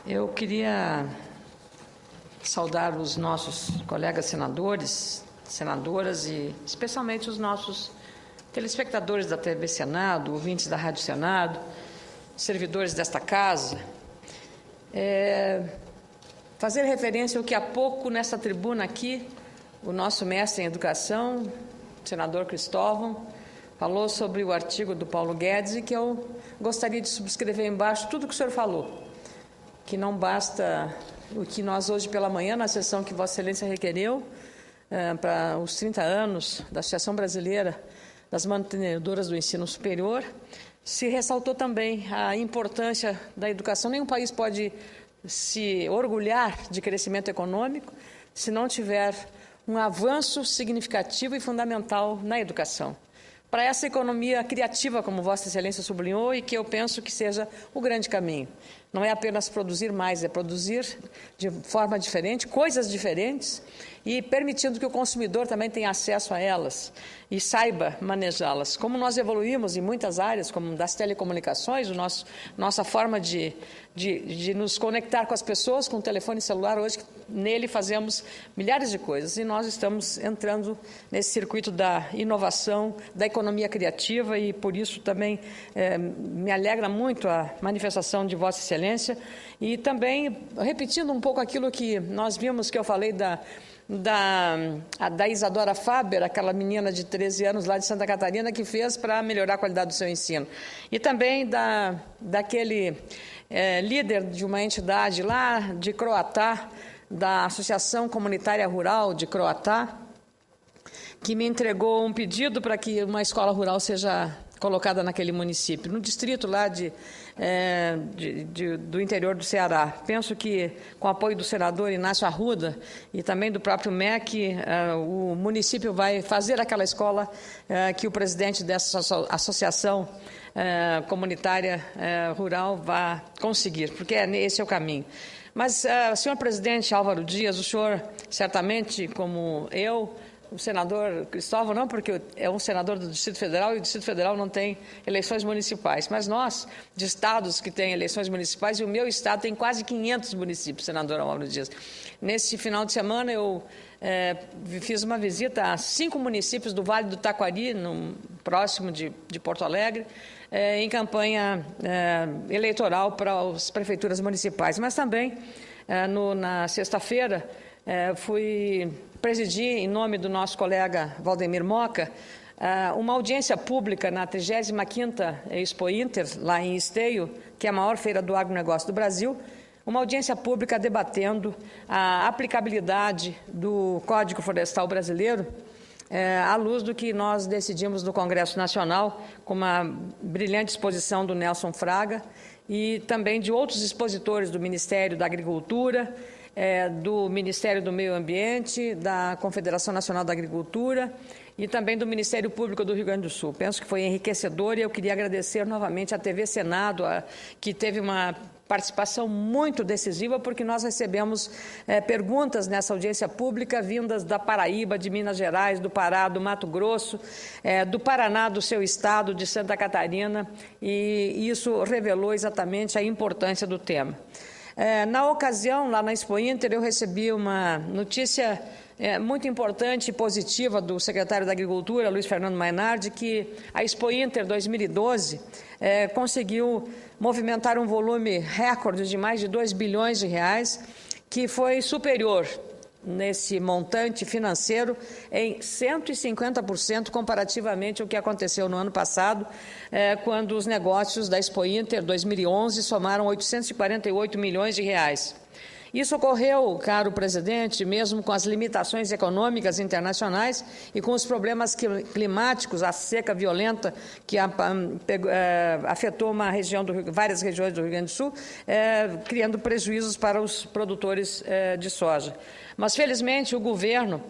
Eu queria saudar os nossos colegas senadores, senadoras e especialmente os nossos telespectadores da TV Senado, ouvintes da Rádio Senado, servidores desta casa. Fazer referência ao que há pouco nessa tribuna aqui, o nosso mestre em educação, o senador Cristóvão, falou sobre o artigo do Paulo Guedes e que eu gostaria de subscrever embaixo tudo o que o senhor falou, que não basta o que nós hoje pela manhã, na sessão que Vossa Excelência requereu, para os 30 anos da Associação Brasileira das Mantenedoras do Ensino Superior, se ressaltou também a importância da educação. Nenhum país pode se orgulhar de crescimento econômico se não tiver um avanço significativo e fundamental na educação. Para essa economia criativa, como Vossa Excelência sublinhou, e que eu penso que seja o grande caminho. Não é apenas produzir mais, é produzir de forma diferente, coisas diferentes, e permitindo que o consumidor também tenha acesso a elas e saiba manejá-las. Como nós evoluímos em muitas áreas, como das telecomunicações, nossa forma de nos conectar com as pessoas com o telefone celular, hoje nele fazemos milhares de coisas, e nós estamos entrando nesse circuito da inovação, da economia criativa, e por isso também me alegra muito a manifestação de Vossa Excelência, e também repetindo um pouco aquilo que nós vimos, que eu falei da Isadora Faber, aquela menina de 13 anos lá de Santa Catarina, que fez para melhorar a qualidade do seu ensino. E também daquele líder de uma entidade lá de Croatá, da Associação Comunitária Rural de Croatá, que me entregou um pedido para que uma escola rural seja colocada naquele município, no distrito lá do interior do Ceará. Penso que, com o apoio do senador Inácio Arruda e também do próprio MEC, o município vai fazer aquela escola que o presidente dessa associação comunitária rural vai conseguir, porque esse é o caminho. Mas, senhor presidente Álvaro Dias, o senhor, certamente, como eu, o senador Cristóvão, não porque é um senador do Distrito Federal e o Distrito Federal não tem eleições municipais, mas nós, de estados que têm eleições municipais, e o meu estado tem quase 500 municípios, senador Álvaro Dias. Nesse final de semana eu fiz uma visita a 5 municípios do Vale do Taquari, próximo de Porto Alegre, em campanha eleitoral para as prefeituras municipais. Mas também, na sexta-feira, fui presidir, em nome do nosso colega Valdemir Moca, uma audiência pública na 35ª Expo Inter, lá em Esteio, que é a maior feira do agronegócio do Brasil, uma audiência pública debatendo a aplicabilidade do Código Florestal Brasileiro à luz do que nós decidimos no Congresso Nacional, com uma brilhante exposição do Nelson Fraga e também de outros expositores do Ministério da Agricultura, do Ministério do Meio Ambiente, da Confederação Nacional da Agricultura e também do Ministério Público do Rio Grande do Sul. Penso que foi enriquecedor e eu queria agradecer novamente à TV Senado, que teve uma participação muito decisiva, porque nós recebemos perguntas nessa audiência pública vindas da Paraíba, de Minas Gerais, do Pará, do Mato Grosso, do Paraná, do seu estado, de Santa Catarina, e isso revelou exatamente a importância do tema. Na ocasião, lá na Expo Inter, eu recebi uma notícia muito importante e positiva do secretário da Agricultura, Luiz Fernando Mainardi, que a Expo Inter 2012 conseguiu movimentar um volume recorde de mais de 2 bilhões de reais, que foi superior nesse montante financeiro em 150% comparativamente ao que aconteceu no ano passado, quando os negócios da Expo Inter 2011 somaram 848 milhões de reais. Isso ocorreu, caro presidente, mesmo com as limitações econômicas internacionais e com os problemas climáticos, a seca violenta que afetou várias regiões do Rio Grande do Sul, criando prejuízos para os produtores de soja. Mas, felizmente, o governo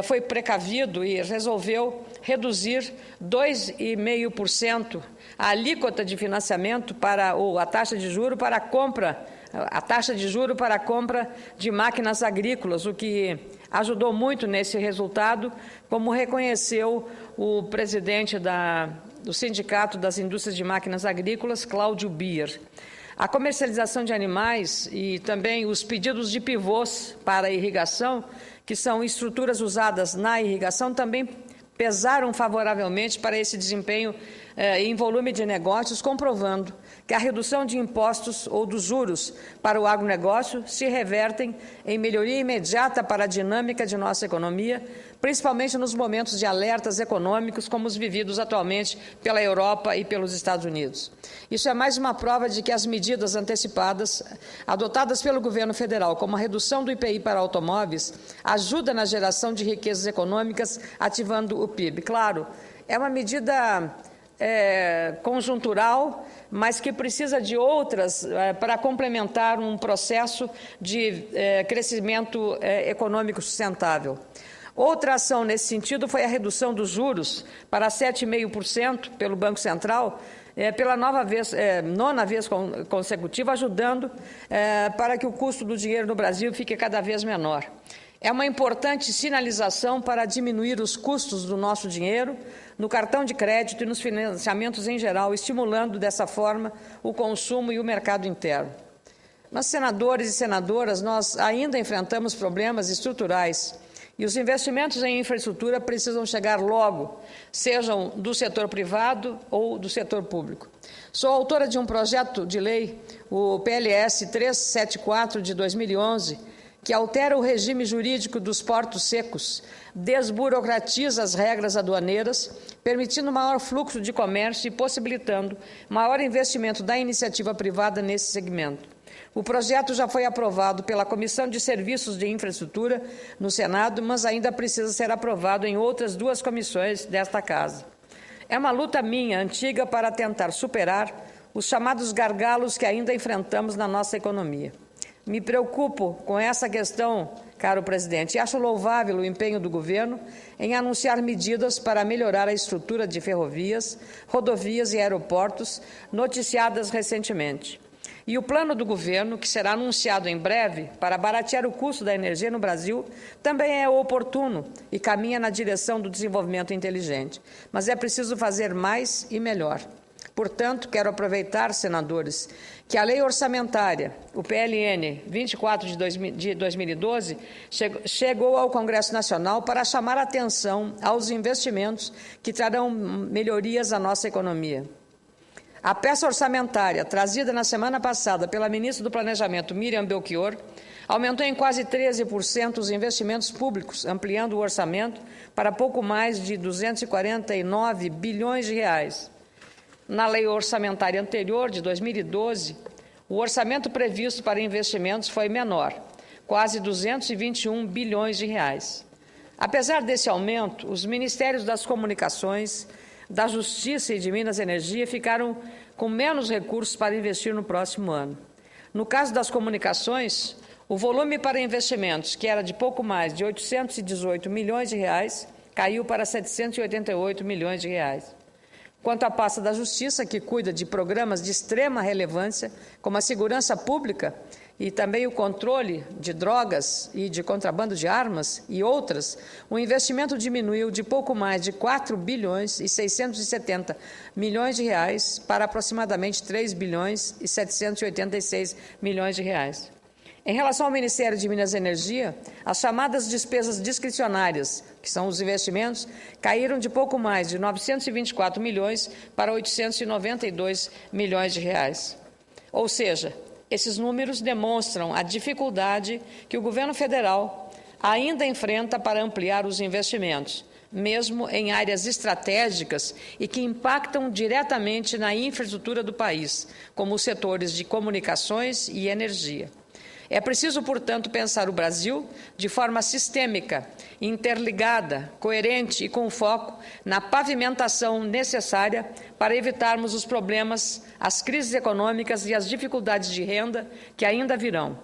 foi precavido e resolveu reduzir 2,5% a alíquota de financiamento ou a taxa de juro para a compra de máquinas agrícolas, o que ajudou muito nesse resultado, como reconheceu o presidente do Sindicato das Indústrias de Máquinas Agrícolas, Cláudio Bier. A comercialização de animais e também os pedidos de pivôs para a irrigação, que são estruturas usadas na irrigação, também pesaram favoravelmente para esse desempenho em volume de negócios, comprovando que a redução de impostos ou dos juros para o agronegócio se revertem em melhoria imediata para a dinâmica de nossa economia, principalmente nos momentos de alertas econômicos como os vividos atualmente pela Europa e pelos Estados Unidos. Isso é mais uma prova de que as medidas antecipadas, adotadas pelo governo federal, como a redução do IPI para automóveis, ajudam na geração de riquezas econômicas, ativando o PIB. Claro, é uma medida conjuntural, mas que precisa de outras para complementar um processo de crescimento econômico sustentável. Outra ação nesse sentido foi a redução dos juros para 7,5% pelo Banco Central, pela nona vez consecutiva, ajudando para que o custo do dinheiro no Brasil fique cada vez menor. É uma importante sinalização para diminuir os custos do nosso dinheiro no cartão de crédito e nos financiamentos em geral, estimulando dessa forma o consumo e o mercado interno. Mas, senadores e senadoras, nós ainda enfrentamos problemas estruturais e os investimentos em infraestrutura precisam chegar logo, sejam do setor privado ou do setor público. Sou autora de um projeto de lei, o PLS 374 de 2011, que altera o regime jurídico dos portos secos, desburocratiza as regras aduaneiras, permitindo maior fluxo de comércio e possibilitando maior investimento da iniciativa privada nesse segmento. O projeto já foi aprovado pela Comissão de Serviços de Infraestrutura no Senado, mas ainda precisa ser aprovado em outras duas comissões desta Casa. É uma luta minha, antiga, para tentar superar os chamados gargalos que ainda enfrentamos na nossa economia. Me preocupo com essa questão, caro presidente, e acho louvável o empenho do governo em anunciar medidas para melhorar a estrutura de ferrovias, rodovias e aeroportos, noticiadas recentemente. E o plano do governo, que será anunciado em breve para baratear o custo da energia no Brasil, também é oportuno e caminha na direção do desenvolvimento inteligente. Mas é preciso fazer mais e melhor. Portanto, quero aproveitar, senadores, que a Lei Orçamentária, o PLN 24 de 2012, chegou ao Congresso Nacional para chamar a atenção aos investimentos que trarão melhorias à nossa economia. A peça orçamentária, trazida na semana passada pela ministra do Planejamento, Miriam Belchior, aumentou em quase 13% os investimentos públicos, ampliando o orçamento para pouco mais de 249 bilhões de reais. Na lei orçamentária anterior, de 2012, o orçamento previsto para investimentos foi menor, quase 221 bilhões de reais. Apesar desse aumento, os ministérios das Comunicações, da Justiça e de Minas e Energia ficaram com menos recursos para investir no próximo ano. No caso das comunicações, o volume para investimentos, que era de pouco mais de 818 milhões de reais, caiu para 788 milhões de reais. Quanto à pasta da Justiça, que cuida de programas de extrema relevância, como a segurança pública e também o controle de drogas e de contrabando de armas e outras, o investimento diminuiu de pouco mais de 4 bilhões e 670 milhões de reais para aproximadamente 3 bilhões e 786 milhões de reais. Em relação ao Ministério de Minas e Energia, as chamadas despesas discricionárias, que são os investimentos, caíram de pouco mais de 924 milhões para 892 milhões de reais. Ou seja, esses números demonstram a dificuldade que o governo federal ainda enfrenta para ampliar os investimentos, mesmo em áreas estratégicas e que impactam diretamente na infraestrutura do país, como os setores de comunicações e energia. É preciso, portanto, pensar o Brasil de forma sistêmica, interligada, coerente e com foco na pavimentação necessária para evitarmos os problemas, as crises econômicas e as dificuldades de renda que ainda virão.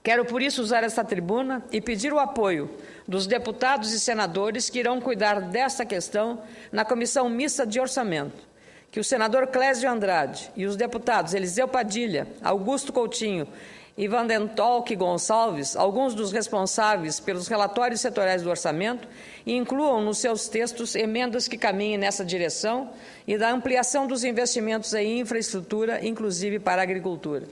Quero, por isso, usar esta tribuna e pedir o apoio dos deputados e senadores que irão cuidar desta questão na Comissão Mista de Orçamento. Que o senador Clésio Andrade e os deputados Eliseu Padilha, Augusto Coutinho e Vandentalk Gonçalves, alguns dos responsáveis pelos relatórios setoriais do orçamento, e incluam nos seus textos emendas que caminhem nessa direção e da ampliação dos investimentos em infraestrutura, inclusive para a agricultura.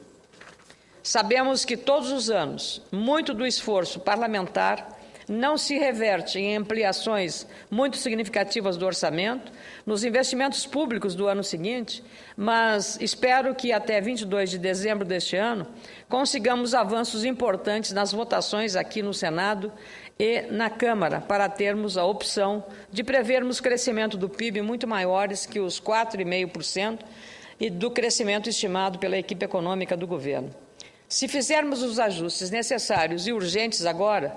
Sabemos que todos os anos, muito do esforço parlamentar não se reverte em ampliações muito significativas do orçamento, nos investimentos públicos do ano seguinte, mas espero que até 22 de dezembro deste ano consigamos avanços importantes nas votações aqui no Senado e na Câmara, para termos a opção de prevermos crescimento do PIB muito maiores que os 4,5% e do crescimento estimado pela equipe econômica do governo. Se fizermos os ajustes necessários e urgentes agora,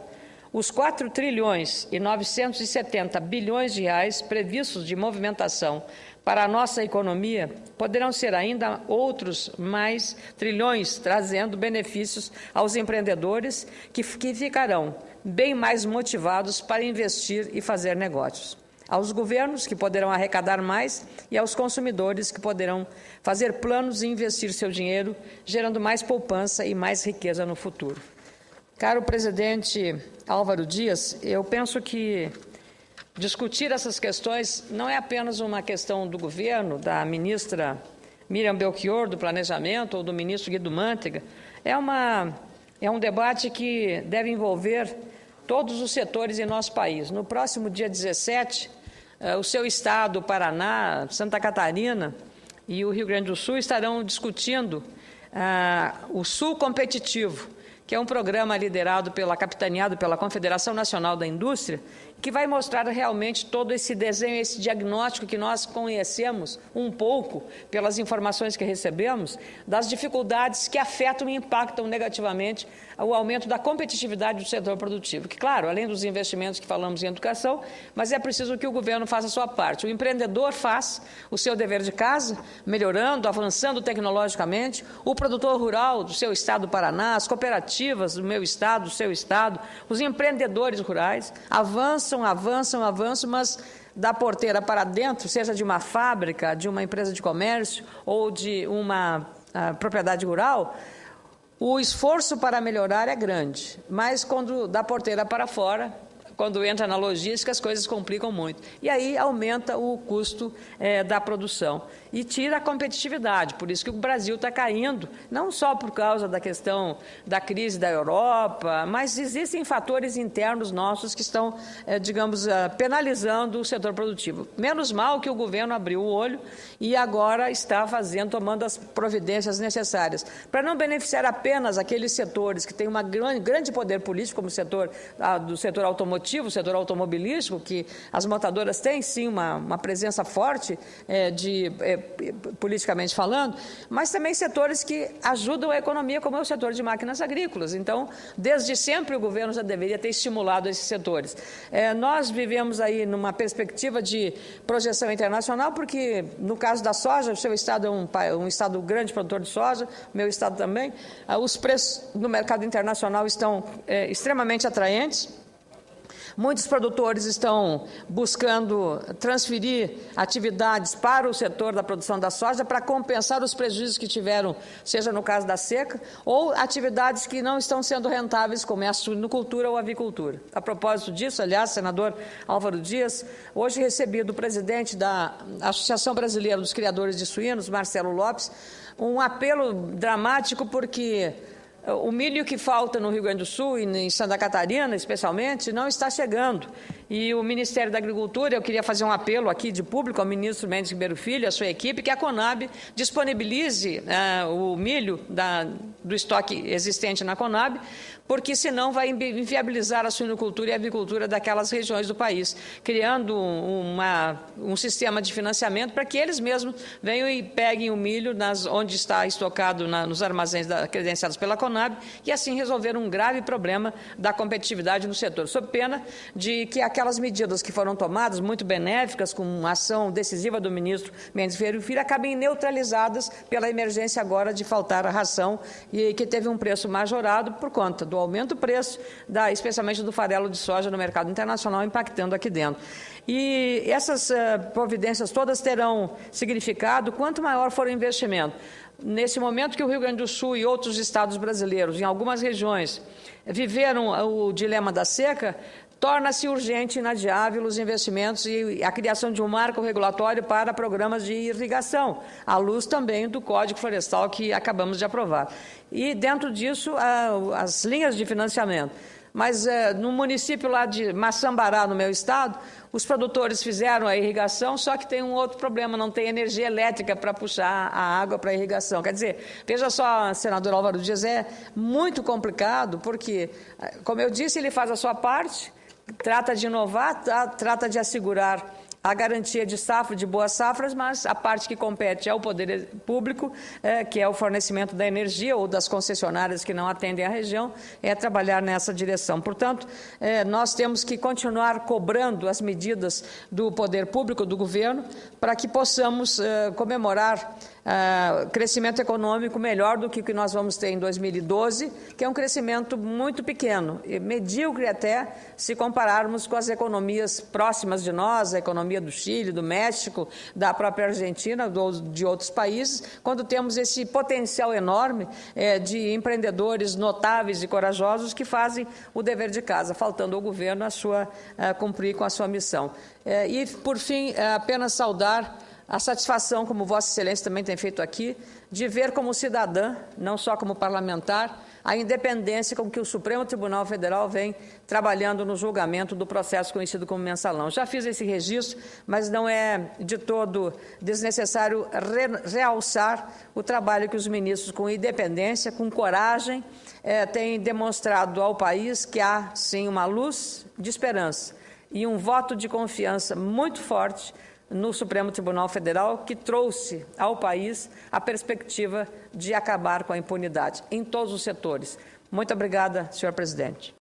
os 4 trilhões e 970 bilhões de reais previstos de movimentação para a nossa economia poderão ser ainda outros mais trilhões, trazendo benefícios aos empreendedores que ficarão bem mais motivados para investir e fazer negócios, aos governos que poderão arrecadar mais e aos consumidores que poderão fazer planos e investir seu dinheiro, gerando mais poupança e mais riqueza no futuro. Caro presidente Álvaro Dias, eu penso que discutir essas questões não é apenas uma questão do governo, da ministra Miriam Belchior, do Planejamento, ou do ministro Guido Mantega. É um debate que deve envolver todos os setores em nosso país. No próximo dia 17, o seu estado, o Paraná, Santa Catarina e o Rio Grande do Sul estarão discutindo o Sul Competitivo, que é um programa capitaneado pela Confederação Nacional da Indústria, que vai mostrar realmente todo esse desenho, esse diagnóstico que nós conhecemos um pouco, pelas informações que recebemos, das dificuldades que afetam e impactam negativamente o aumento da competitividade do setor produtivo. Que, claro, além dos investimentos que falamos em educação, mas é preciso que o governo faça a sua parte. O empreendedor faz o seu dever de casa, melhorando, avançando tecnologicamente, o produtor rural do seu estado do Paraná, as cooperativas do meu estado, do seu estado, os empreendedores rurais avançam, mas da porteira para dentro, seja de uma fábrica, de uma empresa de comércio ou de uma propriedade rural, o esforço para melhorar é grande, mas quando da porteira para fora, quando entra na logística, as coisas complicam muito. E aí aumenta o custo da produção e tira a competitividade. Por isso que o Brasil está caindo, não só por causa da questão da crise da Europa, mas existem fatores internos nossos que estão, penalizando o setor produtivo. Menos mal que o governo abriu o olho e agora está tomando as providências necessárias, para não beneficiar apenas aqueles setores que têm um grande poder político, como do setor automotivo, o setor automobilístico, que as montadoras têm, sim, uma presença forte politicamente falando, mas também setores que ajudam a economia, como é o setor de máquinas agrícolas. Então, desde sempre o governo já deveria ter estimulado esses setores. Nós vivemos aí numa perspectiva de projeção internacional, porque no caso da soja, o seu estado é um estado grande produtor de soja, meu estado também, os preços no mercado internacional estão extremamente atraentes. Muitos produtores estão buscando transferir atividades para o setor da produção da soja para compensar os prejuízos que tiveram, seja no caso da seca, ou atividades que não estão sendo rentáveis, como é a suinocultura ou a avicultura. A propósito disso, aliás, senador Álvaro Dias, hoje recebi do presidente da Associação Brasileira dos Criadores de Suínos, Marcelo Lopes, um apelo dramático, porque o milho que falta no Rio Grande do Sul e em Santa Catarina, especialmente, não está chegando. E o Ministério da Agricultura, eu queria fazer um apelo aqui de público ao ministro Mendes Ribeiro Filho, à sua equipe, que a Conab disponibilize o milho do estoque existente na Conab, porque senão vai inviabilizar a suinocultura e a avicultura daquelas regiões do país, criando um sistema de financiamento para que eles mesmos venham e peguem o milho onde está estocado nos armazéns credenciados pela Conab e assim resolver um grave problema da competitividade no setor, sob pena de que aquelas medidas que foram tomadas, muito benéficas, com uma ação decisiva do ministro Mendes Ribeiro Filho, acabem neutralizadas pela emergência agora de faltar a ração e que teve um preço majorado por conta do aumento do preço, especialmente do farelo de soja no mercado internacional, impactando aqui dentro. E essas providências todas terão significado quanto maior for o investimento. nesse momento que o Rio Grande do Sul e outros estados brasileiros, em algumas regiões, viveram o dilema da seca, torna-se urgente e inadiável os investimentos e a criação de um marco regulatório para programas de irrigação, à luz também do Código Florestal que acabamos de aprovar. E, dentro disso, as linhas de financiamento. Mas no município lá de Maçambará, no meu estado, os produtores fizeram a irrigação, só que tem um outro problema, não tem energia elétrica para puxar a água para a irrigação. Quer dizer, veja só, senador Álvaro Dias, é muito complicado, porque, como eu disse, ele faz a sua parte, trata de inovar, trata de assegurar a garantia de safra, de boas safras, mas a parte que compete ao poder público, que é o fornecimento da energia ou das concessionárias que não atendem a região, é trabalhar nessa direção. Portanto, nós temos que continuar cobrando as medidas do poder público, do governo, para que possamos comemorar crescimento econômico melhor do que o que nós vamos ter em 2012, que é um crescimento muito pequeno, e medíocre até, se compararmos com as economias próximas de nós, a economia do Chile, do México, da própria Argentina, de outros países, quando temos esse potencial enorme de empreendedores notáveis e corajosos que fazem o dever de casa, faltando ao governo cumprir com a sua missão. E, por fim, apenas saudar a satisfação, como Vossa Excelência também tem feito aqui, de ver como cidadã, não só como parlamentar, a independência com que o Supremo Tribunal Federal vem trabalhando no julgamento do processo conhecido como mensalão. Já fiz esse registro, mas não é de todo desnecessário realçar o trabalho que os ministros, com independência, com coragem, têm demonstrado ao país que há, sim, uma luz de esperança e um voto de confiança muito forte no Supremo Tribunal Federal, que trouxe ao país a perspectiva de acabar com a impunidade em todos os setores. Muito obrigada, senhor presidente.